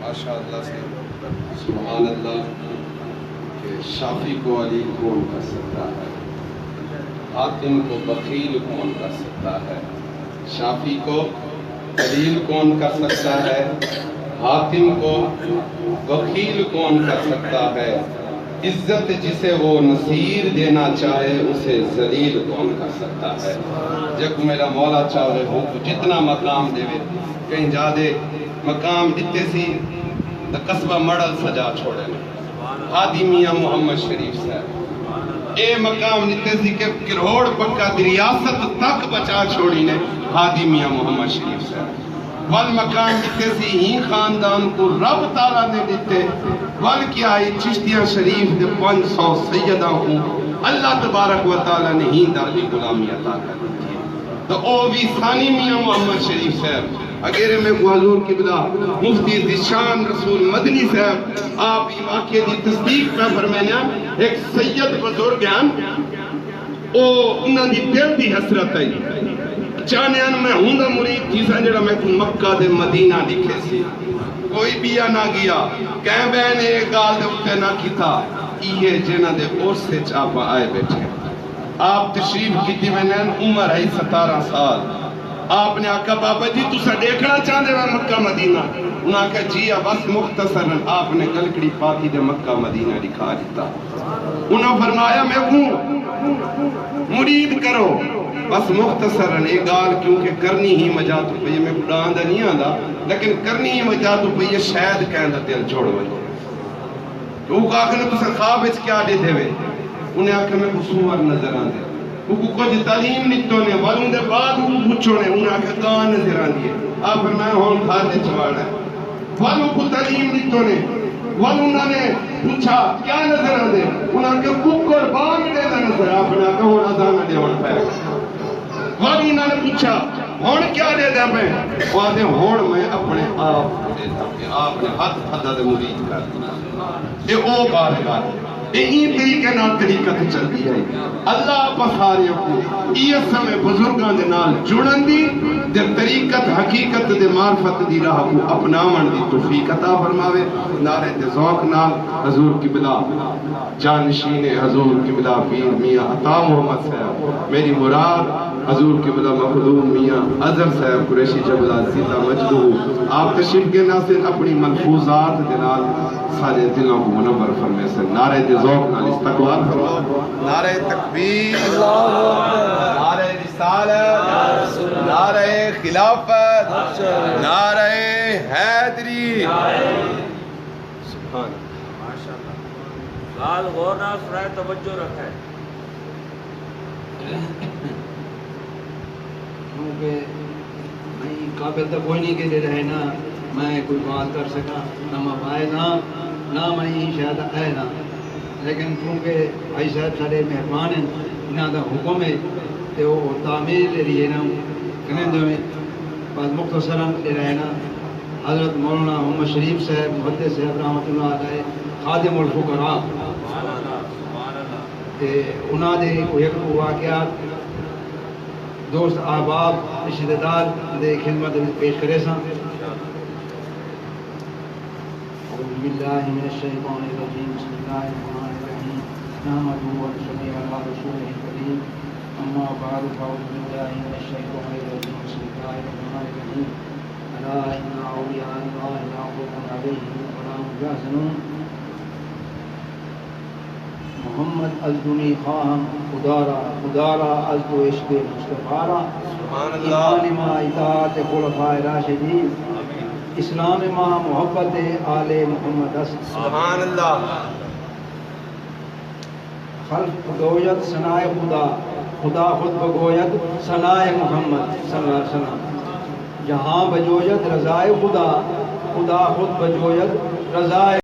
ماشاءاللہ سے سبحان اللہ کہ شافی کو علی کون کر سکتا ہے، حاتم کو بخیل کون کر سکتا ہے، شافی کو علیل کون کر سکتا ہے، حاتم کو بخیل کون کر سکتا ہے، عزت جسے وہ نصیر دینا چاہے اسے ذلیل کون کر سکتا ہے۔ جب میرا مولا چاہے ہو تو جتنا مقام دے کہیں جا دے مقام دیتے سی تو قصبہ مڑل سجا چھوڑے ہادی میاں محمد شریف صاحب اے مقام دیتے سی کہ کروڑ پکا ریاست تک بچا چھوڑی نے ہادی میاں محمد شریف صاحب ول مقام دیتے سی ہی خاندان کو رب تعالیٰ نے دیتے ول کیا ہے چشتیہ شریف دے 500 سیدہ ہوں اللہ تبارک و تعالیٰ نے ہی دار غلامی عطا کر دی تو او بھی ثانی میاں محمد شریف صاحب اگر میں کو حضور قبلہ مفتی ذیشان رسول مدنی صاحب آپ یہ واقعے دی تصدیق پہ فرمایا ایک سید بزرگ ہیں او انہاں دی دل دی حسرت ہے چاہنے ان میں ہوں دا مرید چیزاں جڑا میں کو مکہ دے مدینہ لکھے سی کوئی بیا نہ گیا کہیں بہن ایک گال دے اتے نہ کیتا یہ جنہ دے اور سے چاپا آئے بیٹھے آپ تشریف کیتی میں نے عمر ہے 17 سال آپ نے آکھا بابا جی تسا دیکھنا چاہتے ہیں مکہ مدینہ انہاں کہا جی بس مختصراً آپ نے گلکڑی پاکی دے مکہ مدینہ دکھا دیتا انہاں فرمایا میں ہوں مرید کرو بس مختصراً ایک گال کیونکہ کرنی ہی مجا تو پہ میں قرآن دا نہیں آندا لیکن کرنی ہی مجا تو پہ یہ شاید کہندہ دل چھوڑ وجہ تو وہ کہا کہ تسا خواب اچ کیا دے دے انہیں آکھا میں کو سور نظر آن دے وہ کچھ تعلیم نہیں تو نے والوں دے بعد وہ پوچھو نے انہیں آکھا کان نظر آن دیئے آپ فرمائے ہون کھاتے چواڑا ہے والوں کو تعلیم نہیں تو نے والوں نے پوچھا کیا نظر آن دے انہیں آکھا ککر بانگ دے دا نظر آپ نے آکھا ہون آدھانا دے ہون پہ والوں نے پوچھا ہون کیا دے دا میں وہ آدھے ہون میں اپنے آپ دے دا کہ آپ نے ہاتھ پھدا دے مرید کر دیا یہ او بارگاہ ہے یہی طریقے نال طریقت چلتی ہے اللہ پسارے کو یہ سمے بزرگاں دے نال جڑن دی دے طریقت حقیقت دے معرفت دی راہ کو اپناون دی توفیق عطا فرماوے نعرے دے ذوق نال حضور قبلہ جانشین حضور قبلہ پیر میاں عطا محمد صاحب میری مراد حضور قبلہ مخدوم میاں اظہر صاحب قریشی جبلہ زیدہ مجدو آپ تشریف کے ناصر اپنی ملفوظات دے نال سارے دلوں کو منور فرمائے سے نعرہ دے ذوق نال استقبال فرماؤ نعرہ تکبیر نعرہ رسالت نعرہ خلافت نعرہ حیدری سبحان لال غور نال سنائے توجہ رکھے کیونکہ میں قابل تو کوئی نہیں کہ رہے نا میں کوئی بات کر سکا نہ میں پائے نہ میں شاید آئے نا لیکن کیونکہ بھائی صاحب سارے مہربان ہیں انہوں کا حکم ہے تو وہ تعمیر لے رہی ہے نا کنندوں میں بعد مختصراً لے رہے نا حضرت مولانا محمد شریف صاحب محدث صاحب رحمۃ اللہ علیہ خادم الفقراء انہوں نے ایک واقعات دوست احباب رشتہ دار دے خدمت پیش کرے سا اعوذ باللہ من الشیطان الرجیم بسم اللہ الرحمن الرحیم نحمده ونصلي على رسوله الكريم اما بعد فاعوذ باللہ من الشیطان الرجیم بسم اللہ الرحمن الرحیم الا ان اولیاء اللہ لا خوف علیہم ولا هم يحزنون محمد ازدنی خواہم خدارا ازدو عشق مصطفیٰ ایمان ما اطاعت خلفاء راشدین اسلام ما محبت آل محمد سبحان اللہ خلق بگوید ثنائے خدا خود بگوید ثنائے محمد صلی اللہ علیہ وسلم جہاں بجوید رضائے خدا خود بجوید رضائے